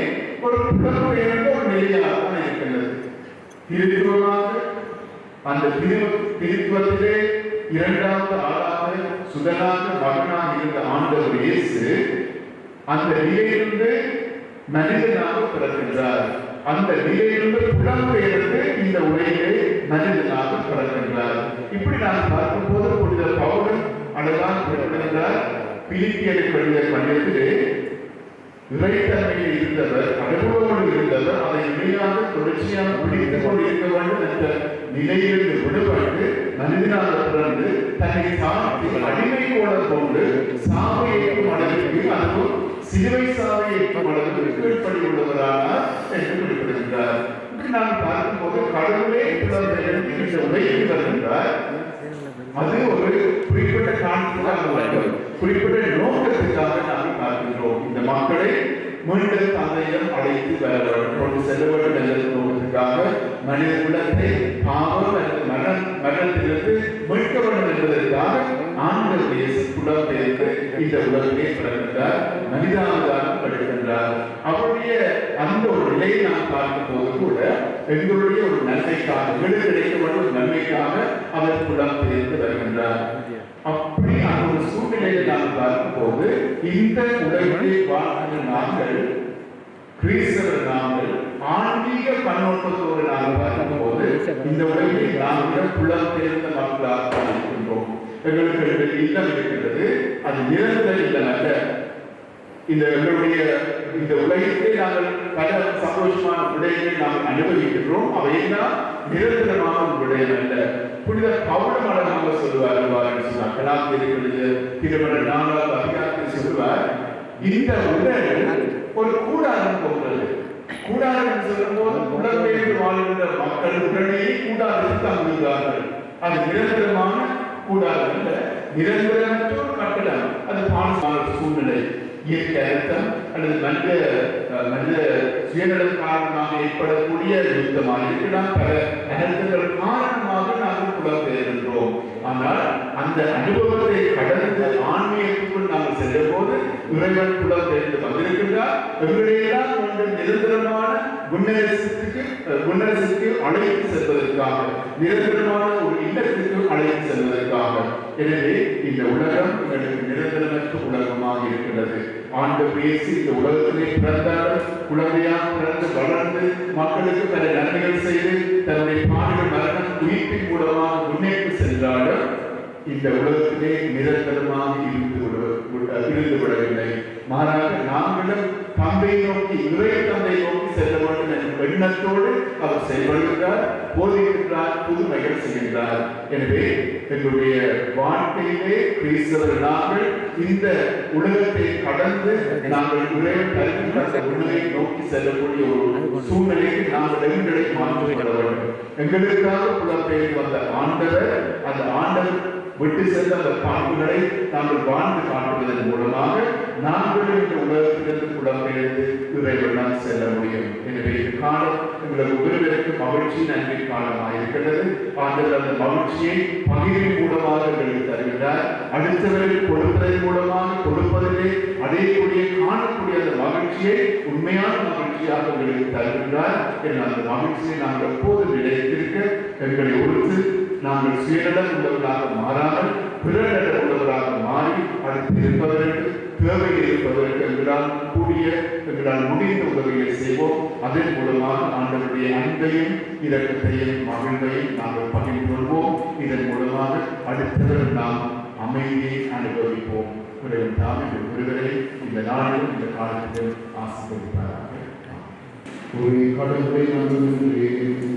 ஒரு புலம்பெயர்ந்த ஒரு நிலையாக தான் இருக்கின்றது. திருத்துவமாக அந்த திருத்துவத்திலே இரண்டாவது ஆளாக சுதனாக மகனாக இருந்த ஆண்டவர் இயேசு அந்த நிலையிலிருந்து மனிதனாக பிறக்கின்றார். அந்த நிலையிலிருந்து புலம்பெயர்ந்து இந்த உலகிலே மனிதனாக பிறக்கின்றார். இப்படி நான் பார்க்கும்போது புனித பவுல் அழகாக பிறக்கின்றார். பிலிப்பியருக்கு எழுதிய கடிதத்திலே இறைத்தன்மையில் இருந்தவர், அனுபவங்கள் இருந்தவர், அதை இணையாக தொடர்ச்சியாக பிடித்துக் கொண்டு இருக்க வேண்டும் என்ற நிலையிலிருந்து விடுபட்டு மனிதனாக பிறந்து தன்னை சார்ந்து அடிமை போல கொண்டு சாவை ஏற்கும் அளவிற்கு அதுவும் சிலுவை சாவை ஏற்கும் அளவிற்கு கீழ்ப்படி உள்ளவரானார் என்று குறிப்பிடுகின்றார். இப்படி நான் பார்க்கும்போது கடவுளே இந்த உலகில் வருகின்றார். அது ஒரு குறிப்பிட்ட காரணத்துக்காக குறிப்பிட்ட நோக்கத்துக்காக நாங்கள் பார்க்கின்றோம். இந்த மக்களை மீண்டும் தந்தையிடம் அழைத்து கொண்டு செல்ல வேண்டும் என்ற நோக்கத்துக்காக மனித குலத்தை பாவம் மரணத்திலிருந்து மீட்க வேண்டும் என்பதற்காக ஆண்டவர் இயேசு புலம்பெயர்ந்து இந்த உலகிலே பிறக்கின்றார், மனிதாவதாரம் படுகின்றார். அவருடைய அந்த ஒரு நிலையை நாம் பார்க்கும் போது கூட எங்களுடைய ஒரு நன்மைக்காக எங்களுக்கு கிடைக்க வேண்டும் ஒரு நன்மைக்காக அவர் புலம்பெயர்ந்து வருகின்றார். அப்படி அந்த ஒரு சூழ்நிலையை நாம் பார்க்கும் போது இந்த உலகிலே வாழ்கின்ற நாங்கள் கிறிஸ்தவர் நாங்கள் ஆன்மீக கண்ணோட்டத்தோடு நாங்கள் பார்க்கும் போது இந்த உலகில் நாங்கள் புலம்பெயர்ந்த மக்களாக இருக்கின்றோம். எங்களுக்கு இல்லம் இருக்கின்றது, அது நிரந்தர இல்லம் அல்ல. இந்த எங்களுடைய இந்த உலகிலே நாங்கள் பல சந்தோஷமான விடயங்களை நாம் அனுபவிக்கின்றோம். அவையெல்லாம் நிரந்தரமான ஒரு விடயம் அல்ல. புனித பவுல் அழகாக சொல்லுவார், திருமண 4வது அதிகாரத்தில் சொல்லுவார், இந்த உடல் ஒரு கூடாரம் போன்றது. கூடாரம் சொல்லும் போது புலம்பெயர்ந்து வாழ்கின்ற மக்கள் உடனே கூடாரத்தில் தங்குகிறார்கள். அது நிரந்தரமான கூடாரம் அல்ல, நிரந்தரமற்ற ஒரு கட்டடம். அது பாலமான சூழ்நிலை, இயற்கை அழுத்தம் அல்லது மனித சுயநலம் காரணமாக ஏற்படக்கூடிய யுத்தமாக இருக்கலாம். பல அழுத்தங்கள் காரணமாக நாங்கள் புலம்பெயர்கின்றோம். ஆனால் அந்த அனுபவத்தை கடந்து ஆன்மீகத்துக்குள் நாங்கள் சென்ற போது இறைவன் புலம்பெயர்ந்து வந்திருக்கின்றார். எங்களையெல்லாம் கொண்டு நிரந்தரமான குணரசுக்கு அழைத்து செல்வதற்காக, நிரந்தரமான ஒரு இல்லத்திற்கு அழைத்து செல்வதற்காக. எனவே இந்த உலகம் எங்களுக்கு நிரந்தரமற்ற உலகமாக இருக்கிறது. ஆண்டவர் இயேசு இந்த உலகத்திலே பிறந்தார், குழந்தையாக பிறந்து வளர்ந்து மக்களுக்கு பல நன்மைகள் செய்து தன்னுடைய பாடுகள் மரணம் உயிர்ப்பின் மூலமாக முன்னேற்றி சென்றாலும் இந்த உலகத்திலே நிரந்தரமாக இருந்து விடவில்லை. மாறாக நாங்களும் தந்தை நோக்கி இறை தந்தை நோக்கி செல்ல வேண்டும் என்ற எண்ணத்தோடு அவர் செயல்படுகின்றார், போதிக்கின்றார், புதுமைகள் செய்கின்றார். எனவே எங்களுடைய வாழ்க்கையிலே கிறிஸ்தவர் நாங்கள் இந்த உலகத்தை கடந்து நாங்கள் இறைவன் தருகின்ற அந்த உண்மையை நோக்கி செல்லக்கூடிய ஒரு சூழ்நிலைக்கு நாங்கள் எங்களை மாற்றிவிட வேண்டும். எங்களுக்காக புலம்பெயர்ந்து வந்த ஆண்டவர், அந்த ஆண்டவர் விட்டு சென்ற அந்த பாம்புகளை நாங்கள் வாழ்ந்து காட்டுவதன் மூலமாக நாங்கள் இந்த உலகத்திலிருந்து புலம்பெயர்ந்து இறைவனால் செல்ல முடியும். எனவே இந்த காலம் எங்களுக்கு ஒருவருக்கு மகிழ்ச்சி நன்றி காலமாக இருக்கிறது. ஆண்டவர் அந்த மகிழ்ச்சியை பகிர்வின் மூலமாக எங்களுக்கு தருகின்றார். அடுத்தவர்கள் கொடுப்பதன் மூலமாக கொடுப்பதிலே அடையக்கூடிய காணக்கூடிய அந்த மகிழ்ச்சியை உண்மையான மகிழ்ச்சியாக எங்களுக்கு தருகின்றார். என்ற அந்த மகிழ்ச்சியை நாங்கள் எப்போது நிலைத்திருக்க எங்களை ஒருத்து நாங்கள் சுயநலம் உள்ளவர்களாக மாறாமல் பிறநல உள்ளவராக மாறி அடுத்து இருப்பவர்களுக்கு தேவையில் இருப்பவர்களுக்கு எங்களால் முடிந்த உதவியை செய்வோம். அதன் மூலமாக ஆண்டவருடைய அன்பையும் இரக்கத்தையும் மகிழ்வையும் நாங்கள் பகிர்ந்து கொள்வோம். இதன் மூலமாக அடுத்தவர் நாம் அமைதியை அனுபவிப்போம். இவர்கள் தாமே ஒருவரை இந்த நாளிலும் இந்த காலத்திலும் ஆசீர்வதிப்பார்கள். ஒரு கடவுளை நம்புகின்றேன்.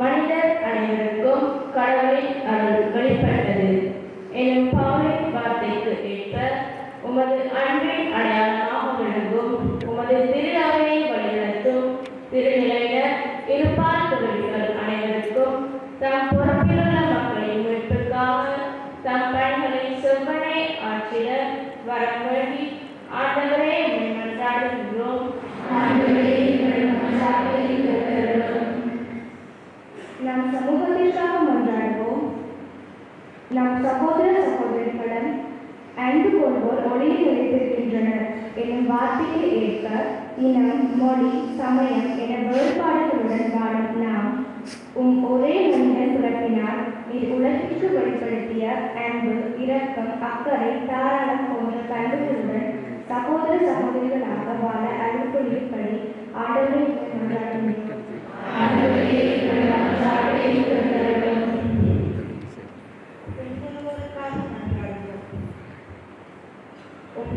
மனிதர் அனைவருக்கும் கடவுளின் அருள் வெளிப்பட்டது எனும் பவுலின் வார்த்தைக்கு ஏற்ப உமது அன்பின் அடையாளமாக விளங்கும் உமது திருநாவை வழிநடத்தும் திருநிலையினர் இருபால் தொழில்கள் அனைவருக்கும் தம் பொறுப்பிலுள்ள மக்களின் மீட்புக்காக தம் பணிகளை செவ்வனே ஆற்றிட வரம் வேண்டி ஆண்டவரே உம்மை மன்றாடுகின்றோம். நம் சமூகத்திற்காக மன்றாடுவோம். நம் சகோதர சகோதரிகளிடம் அன்பு கொள்வோர் ஒளியில் வைத்திருக்கின்றனர் என்னும் வார்த்தைக்கு ஏற்ப இனம், மொழி, சமயம் என வேறுபாடுகளுடன் வாழும் நாம் ஒரே மனிதன் பிறப்பினால் நீர் உலகிற்கு வெளிப்படுத்திய அன்பு, இரக்கம், அக்கறை, தாராளம் போன்ற பண்புகளுடன் சகோதர சகோதரிகளாக வாழ அருள்புரியும்படி ஆண்டவரை மன்றாடுகின்றோம்.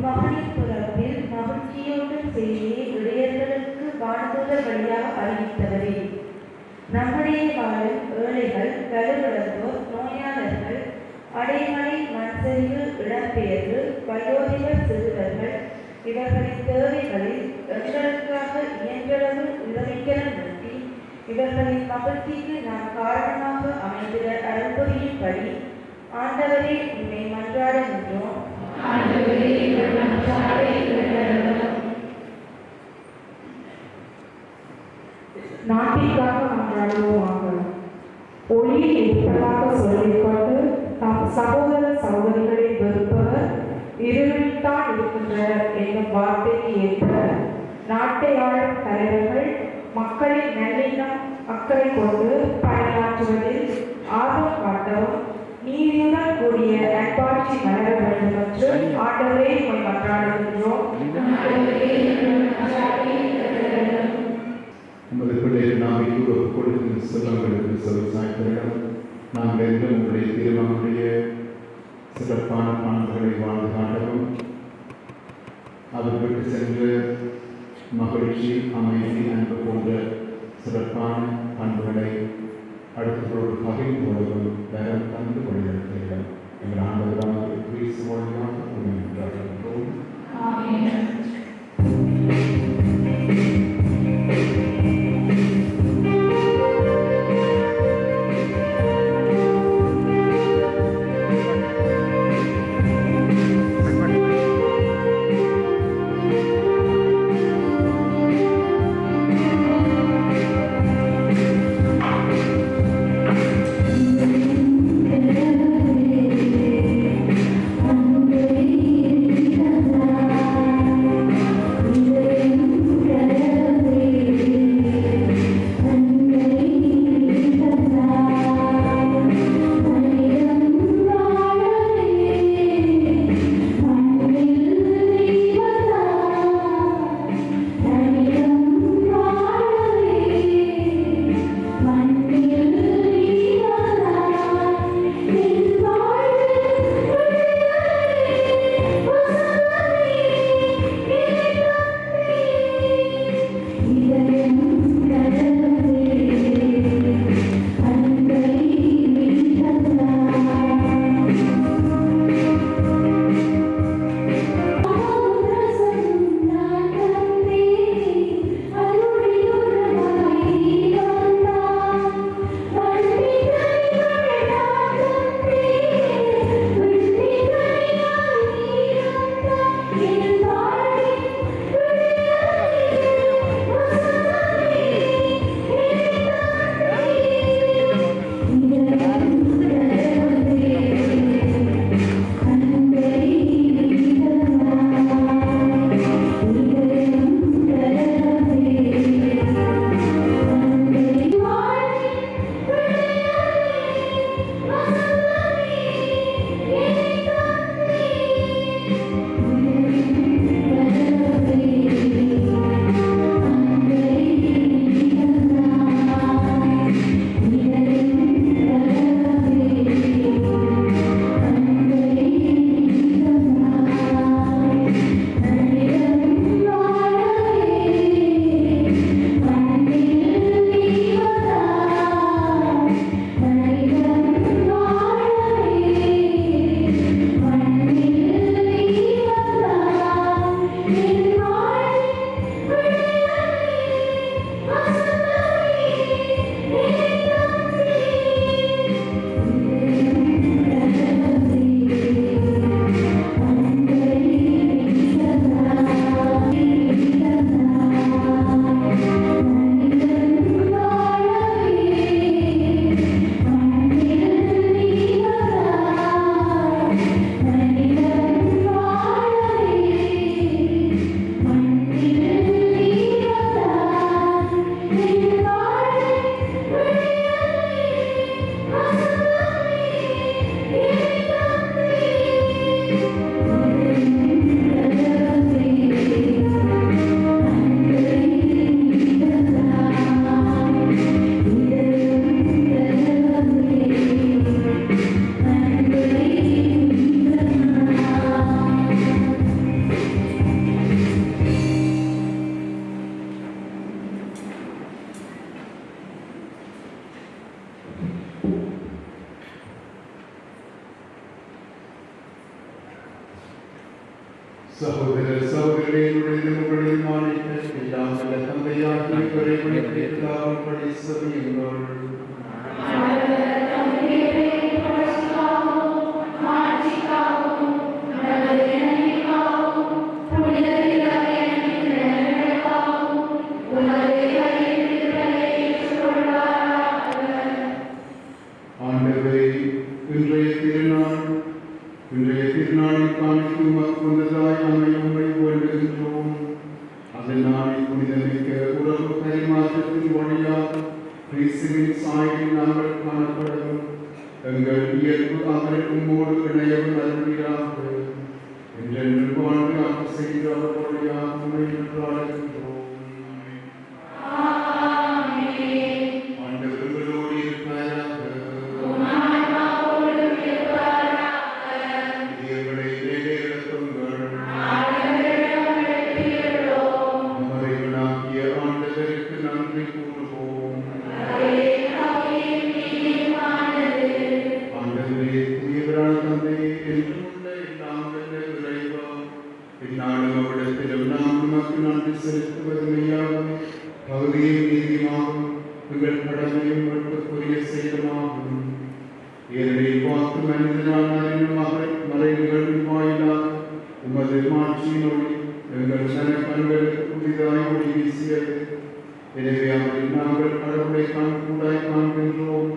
மகனின் பிறப்பில் மகிழ்ச்சியூட்டும் செய்தியை இளையர்களுக்கு வானதூதர் வழியாக அறிவித்தவரே, நம்முடைய வாழும் ஏழைகள், கருவிழந்தோர், நோயாளர்கள், அடைமழை, மண்சரிவு, இடம்பெயர்வு, வயோதிபர், சிறுவர்கள் இவர்களின் தேவைகளில் எங்களுக்காக இயன்றளவு உதவிக்கரம் நிறுத்தி இவர்களின் மகிழ்ச்சிக்கு நாம் காரணமாக அமைந்திட அருள்புரியும்படி ஆண்டவரே உம்மை மன்றாடுகின்றோம். நாட்டிற்காக மன்றாடுவோமாக. ஒளியை இருப்பதாக சொல்லிக்கொண்டு தம் சகோதர சகோதரிகளை வெறுப்பவர் இருளில்தான் இருக்கின்றனர் என்னும் வார்த்தைக்கு ஏற்ப நாட்டை ஆளும் தலைவர்கள் மக்களின் நல்லிணம், அக்கறை கொண்டு பணியாற்றுவதில் ஆர்வம் காட்டவும் நீதியுடன் கூடிய நட்பாட்சி மலர வேண்டும் என்று ஆண்டவரே உம்மை மன்றாடுகின்றோம். உமது பிள்ளைகள் நாளைக்கு ஒப்புக் கொடுக்கும் செல்வங்களுக்கு செவிசாய்த்தரிடம் நாங்கள் என்றும் உங்களுடைய திருமகளுடைய சிறப்பான பண்புகளை வாழ்ந்து காட்டவும் அவர்களுக்கு சென்று மகிழ்ச்சி, அமைதி, அன்பு போன்ற சிறப்பான பண்புகளை அடுத்தவரோடு பகிர்ந்து கொள்ளவும் வரம் தந்து வழிநடத்துகிறோம். எங்கள் ஆண்டவராக கிறிஸ்து வழியாக கொண்டிருக்கிறார்கள். ஆமென். சகோதர சகோதரிகளுடைய உங்களின் மாநில எல்லாம் வல்ல தந்தையாகிய இறைவனுக்கு எல்லாவற்றையும் செவியுங்கள். ஆண்டவரே, இன்றைய திருநாளில் காணிக்கு உமக்குள்ளதாய் நம்மை உம்மை வேண்டுகின்றோம். அதனால் புனிதமிக்க உறவு பரிமாற்றத்தின் வழியாக கிறிஸ்துவின் சாயலில் நாங்கள் காணப்படவும் எங்கள் இயல்பு அவரை உம்மோடு இணையவும் அருள்வீராக. என்றென்று வாழ்ந்து ஆட்சி செய்து அவர் வழியாக உம்மை அழைக்கின்றோம். ஆண்டவர் உங்களோடு இருப்பாராக. இதயங்களை இறைவேறுங்கள். மறைவனாகிய ஆண்டவருக்கு நன்றி கூறுவோம். ஆண்டவரே, தூயவரான தந்தையே, என்றும் உள்ள எல்லாம் வல்ல இறைவா, இந்நாளும் அவ்விடத்திலும் நாம் உமக்கு நன்றி செலுத்துவது மெய்யாகவே தகுதியும் நீதியுமாகும், எங்கள் கடமையும் வெட்கக்குரிய செயலுமாகும். ஏனெனில் வாக்கு மனிதனான மறை நிகழ்வின் வாயிலாக உமது மாட்சியின் ஒளி எங்கள் கண்களுக்கு புதிதாய் ஒளி வீசியது. எனவே அவரில் நாங்கள் கடவுளை கண்கூடாய் காண்கின்றோம்.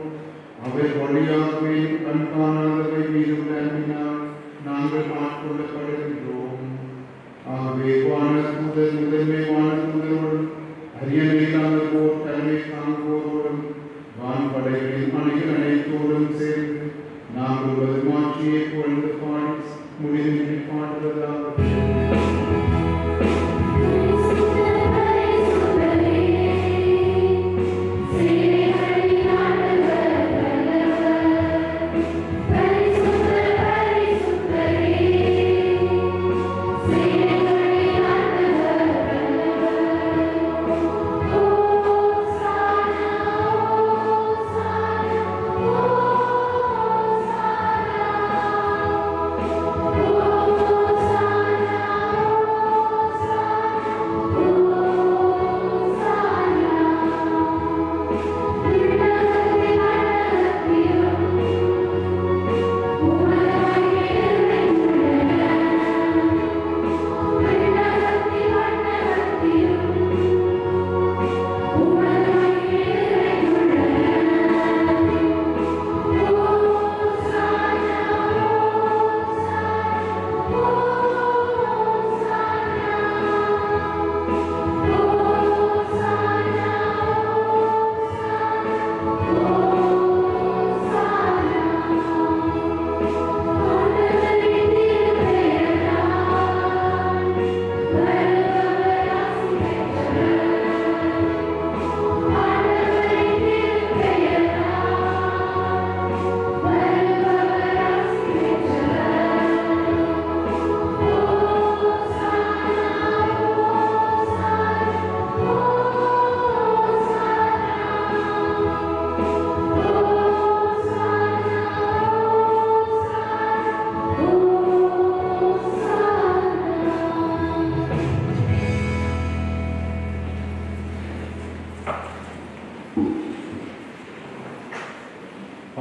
அவர் வழியாகவே கண் காணாதவை மீது அன்பினால் நாங்கள் ஆட்கொள்ளப்படுகின்றோம். ஆகவே வானதூதர் முதன்மை வானதூதரோடும் அரியணையிலான போர் தலைமை காண்போரோடும் வான்படைகளின் அணிகள் அனைத்தோடும் சேர்ந்து நாங்கள் ஒரு மாட்சியை புகழ்ந்து பாடி முடிவின்றி பாடுவதாக.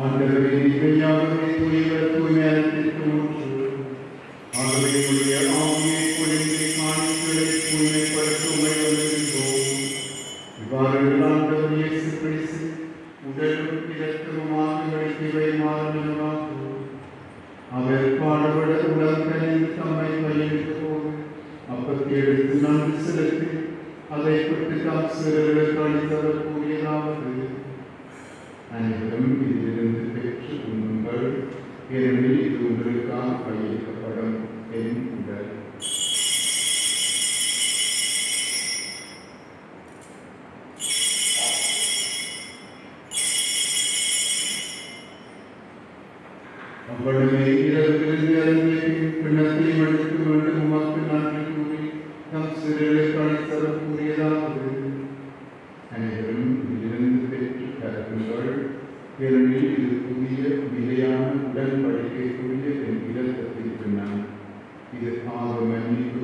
ஆண்டவரே, இவையாகவே தூயவர் தூய்மையானத்திற்கு ஊற்று. ஆகவே உடைய ஆவியை பொழிந்து காணிக்கைகளை தூய்மைப்படுத்த உம்மை வணங்குகின்றோம். இவ்வாறு ஆண்டவர் இயேசு கிறிஸ்து உடலும் இரத்தமுமாக எங்களுக்கு இவை மாறுவதாகும். அவர் பாடுபட உடல் கனிந்து தம்மை பயிரிட்ட போது அப்பத்தை எடுத்து நன்றி செலுத்தி அதை பெற்று தம் சிறர்களுக்கு அளித்தவர் கூறியதாவது: அனைவரும் இதிலிருந்து பெற்று உண்ணுங்கள், ஏனெனில் இது உங்களுக்காக கையளிக்கப்படும் என் உடல். அவ்வளவே இரவிலிருந்து அருந்திய பின்னத்தையும் எடுத்து மீண்டும் உமக்கு நன்றி கூறி தம் சிறர்களுக்கு அளித்தவர் கூறியதாவது: அனைவரும் இதிலிருந்து பெற்று கருதுங்கள், ஏனெனில் இது புதிய நிலையான உடன்படிக்கைக்குரிய என் இரத்தத்தின் பின்னால் இது பாவ மன்னிப்பு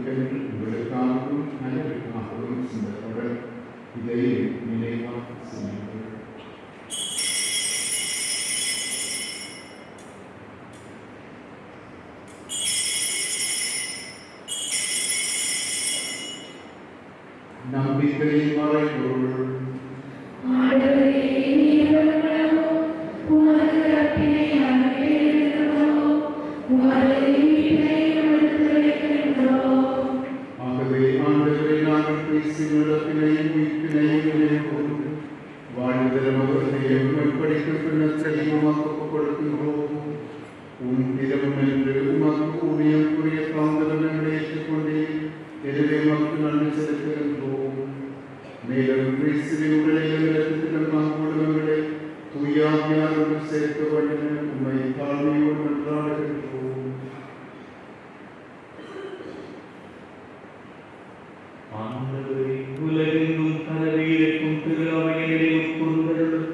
நம்பிக்கையின் மறைபொருள். ஆகவே ஆண்டவரை நாங்கள் பேசும் இழப்பினையும் மீட்பினையும் நினைவுகூர்ந்து வாழ்கிற மகத்தையும் படிக்கும் பின்னத்தையும் உமக்கு கொடுக்கின்றோம். உம் திறம் என்று உமக்கு ஊழியக்குரிய காந்தலங்களை ஏற்றுக்கொண்டே எனவே மக்கள் நன்றி செலுத்துகின்றோம். மேலும் கிறிஸ்துவின் உடலையும் இரத்தத்திலும் குடும்பங்களை தூயாவியாரோடு சேர்க்க வேண்டும் உண்மை தாழ்மையோடு நன்றாடுகின்றோம். உலகெங்கும் பரவியிருக்கும் திரு அவையை நினைவு கூர்ந்தருளும்.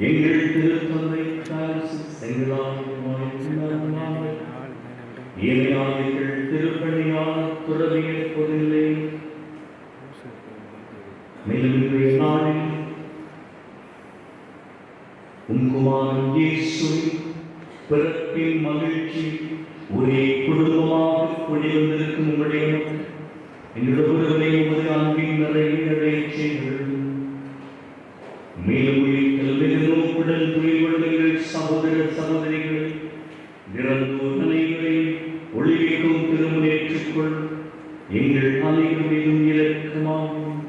எங்கள் திருத்தந்தை பிரான்சிஸ் ஏனையாளர்கள் திருப்பணியால் துறவியல் பொருளை மேலும் இன்றைய நாளில் குமாரன் இயேசுவின் பிறப்பின் மகிழ்ச்சி ஒரே குடும்பமாக குடிவந்திருக்கும் உங்களுடைய எங்களுடைய உமது அன்பின் நிறைய செய்கள் மேலும் நோக்குடன் துணிவெடுங்கள் சகோதர சகோதரிகளை இறந்தோர் அனைவரையும் ஒளிவிக்கும் திருமுனேற்றுக்கொள் எங்கள் அனைவரும் இலக்கமாகும்.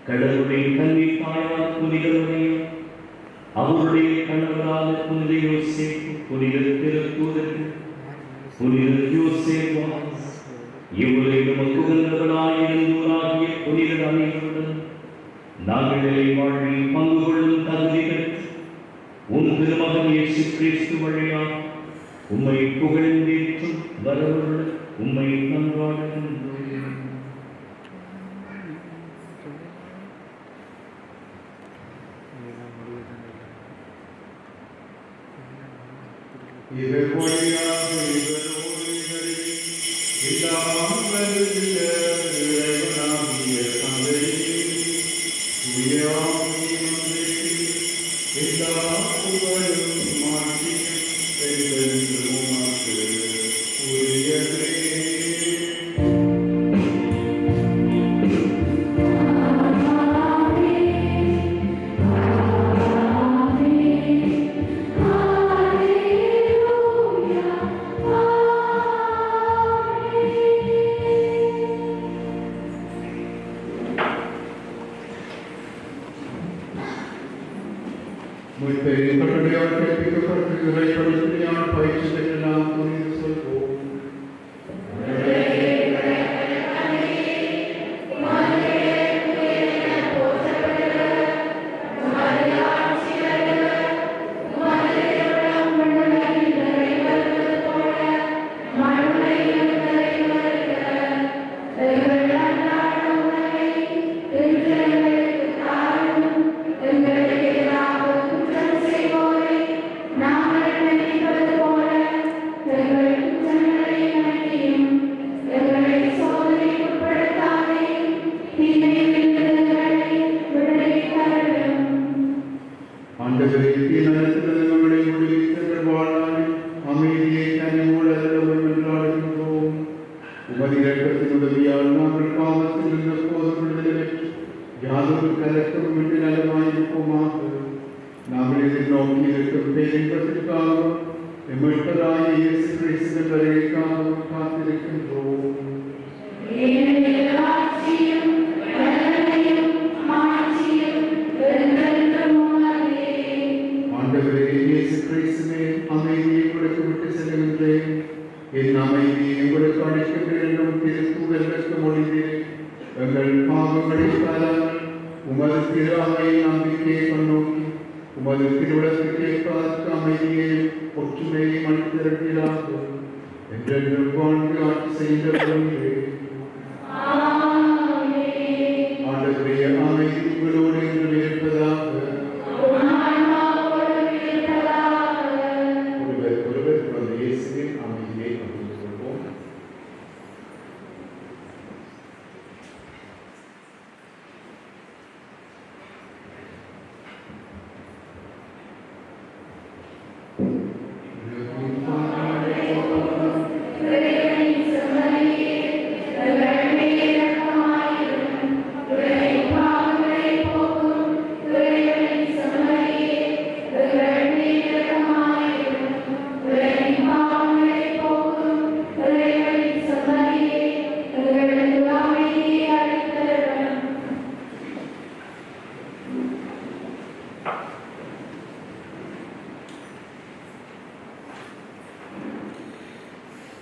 கடவுளுடைய கல்வி தாயார் புனிதமையும் அவருடைய கணவரான புனித யோசேப்பு புனித திருத்தூதர்கள் புனித யோசேப்பாஸ் இவரை நமக்கு உகந்தவர்களாகிய புனிதர் அனைவருடன் நாங்கள் நிலை வாழ்வில் பங்கு கொள்ளும் தகுதி பெற்று உன் திருமகன் இயேசு கிறிஸ்து வழியாக உம்மை புகழ்ந்தேற்றும் வரவுள்ள உம்மை நன்றாடுகின்றோம். இவர் வழியாக இவரோடு எல்லாம் வருகிற இறைவனாகிய தந்தையே, தூயாவின் எல்லா புகழும் மாட்சியும் என்றென்றும் உமக்கு உரியதே. Muy bien, particular países de la Unión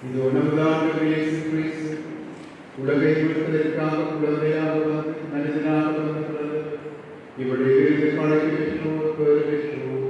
இது உணவுதான் இயேசு கிறிஸ்து உலகை மீட்பதற்காக குழந்தையாக வந்து மனிதனாக வந்தது. இவருடைய விருது பழகி பெற்றோர் பேர் பெற்றோர்.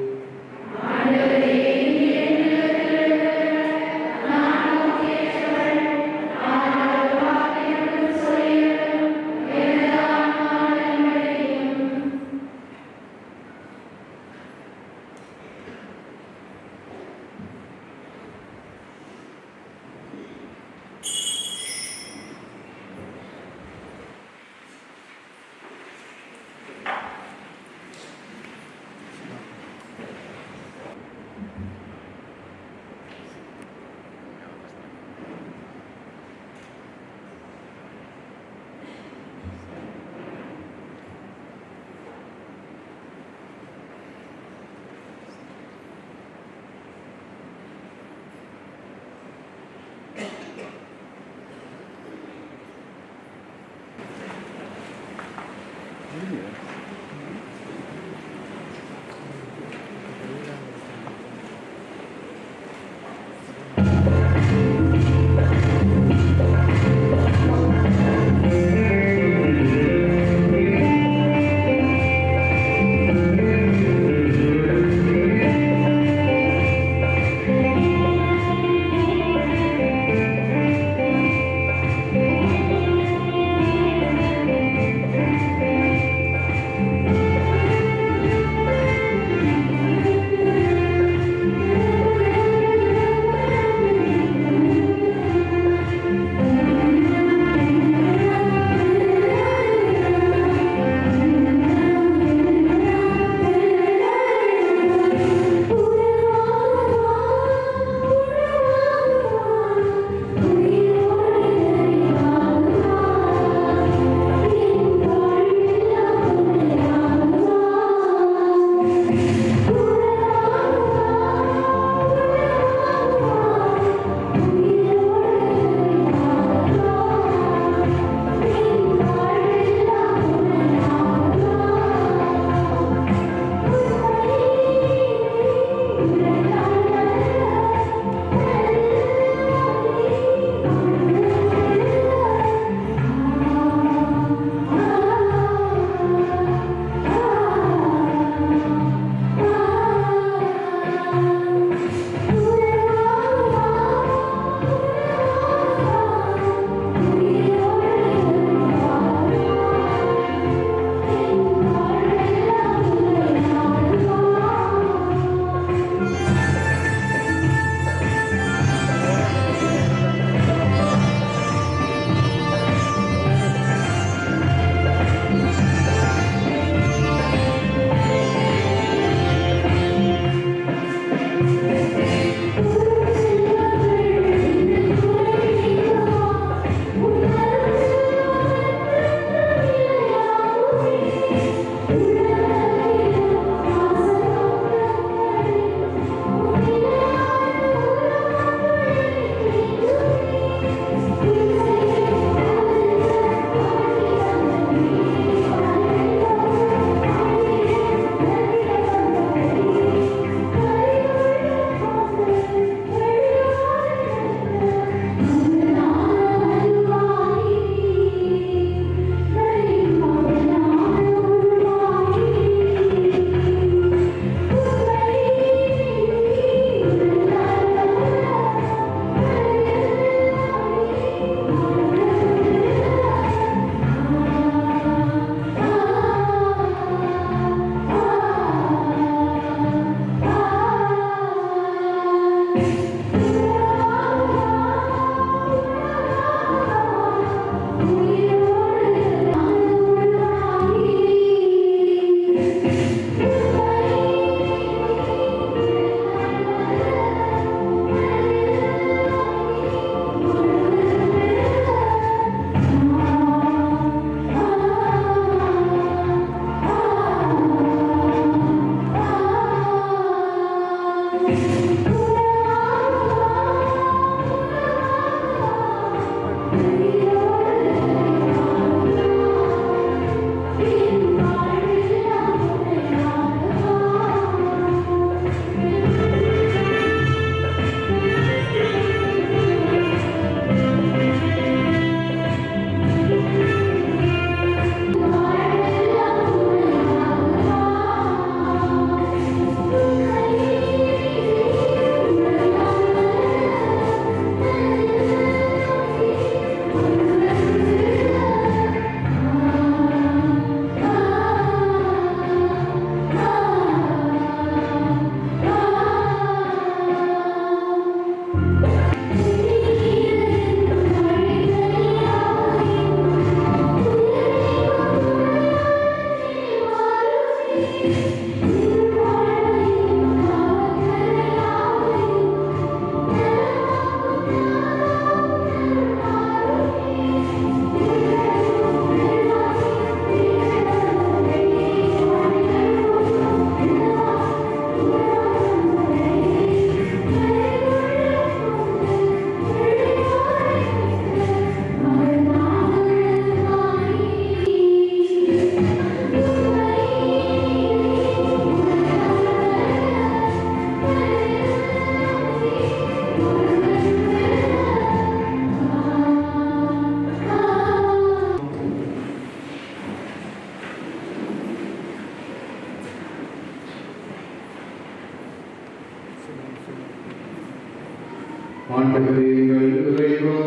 ஆண்டவரே எங்கள் இறைவா,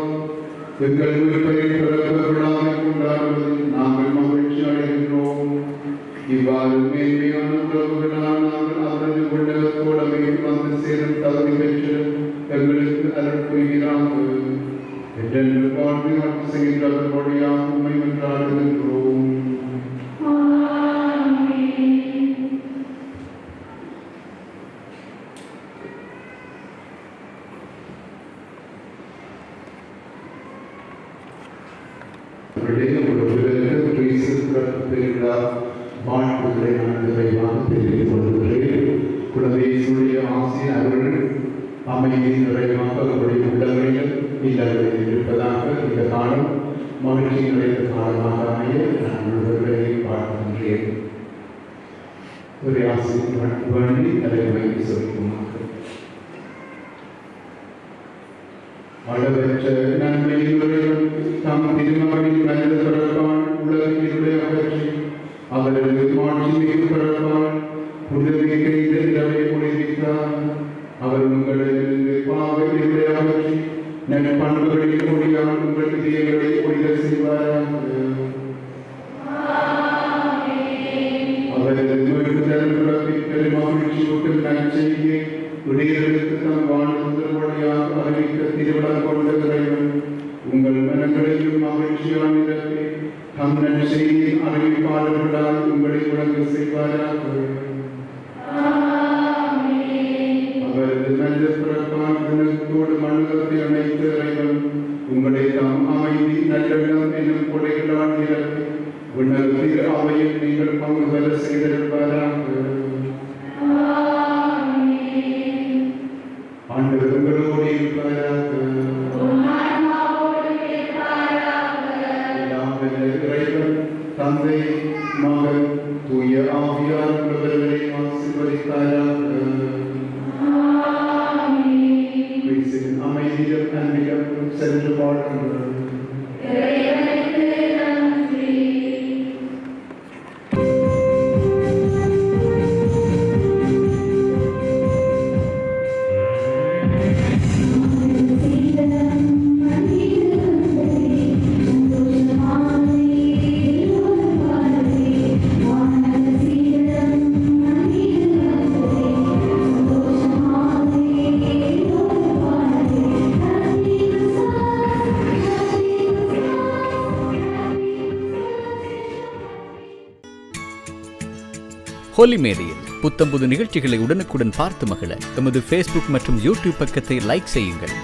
எங்கள் மீட்பரின் பிறப்பு விழாவை கொண்டாடுவதில் நாங்கள் மகிழ்ச்சி அடைகின்றோம். இவ்வாறு மேன்மையான உறவுகளால் நாங்கள் அவரது உள்ளத்தோடமை வந்து சேரும் தகுதி பெற்று எங்களுக்கு அருள் புரிகிறார்கள். என்றென்று வாழ்ந்து ஆட்சி செய்கின்றவர் வழியாக உண்மை வென்றாடுகின்றோம். வாழ்த்துக்களை நான் விரைவாக தெரிவித்துக் கொள்கிறேன். குழந்தையுடைய ஆசை அருள் அமைதி நிறைவாக அவருடைய உள்ளங்களில் இல்லங்களில் இருப்பதாக இந்த காலம் மகிழ்ச்சி நிறைந்த காலமாக அமைய நான் உள்ளவர்களை வாழ்கின்றேன். ஒரு ஆசையை வேண்டி தலைமையை சொல்லுமாறு அளவற்ற நன்மையுடன் தம் திருமகளின் நல்ல பிறப்பான் உலகினுடைய அகற்றி அவரது மாட்சிமிகு பிறப்பான் புதுமைக்கு இதனை குளிர்வித்தார். அவர் உங்களிலிருந்து பாவங்களை அகற்றி நற்பண்புகளின் மொழியால் உங்கள் இதயங்களை ஒளிர செய்வாராக. அவரது மீட்புதல் பிறப்பில் பெருமகிழ்ச்சியூட்டும் நற்செய்தியை இடையர்களுக்கு தம் வாழ்வுதல்வழியாக அறிவிக்க திருவிழா கொண்ட இறைவன் உங்கள் மனங்களையும் மகிழ்ச்சியால் நிரப்பி தம் நற்செய்தியின் அறிவிப்பாளர்களால் உங்களை விளங்க செய்வாராக. அவரது நல்ல பிறப்பான் தினத்தோடு மண்டலத்தை அணைத்த இறைவன் உங்களை தாம் அமைதி நல்லெண்ணம் என்னும் கொடைகளால் நிரப்பி விண்ணகத்தில் அவையில் நீங்கள் பங்கு பெற செய்திருப்பாராக. ஆண்டவர் உங்களோடு இருப்பாராக. இறைவன் தந்தை மகன் தூய ஆவியார் உள்ளவர்களை ஆசீர்வதிப்பாராக. அமைதியும் அன்பிலும் சென்று வாழ்கின்றோம். ஹோலி மேடையில் புத்தம்புது நிகழ்ச்சிகளை உடனுக்குடன் பார்த்து மகிழ எமது ஃபேஸ்புக் மற்றும் யூடியூப் பக்கத்தை லைக் செய்யுங்கள்.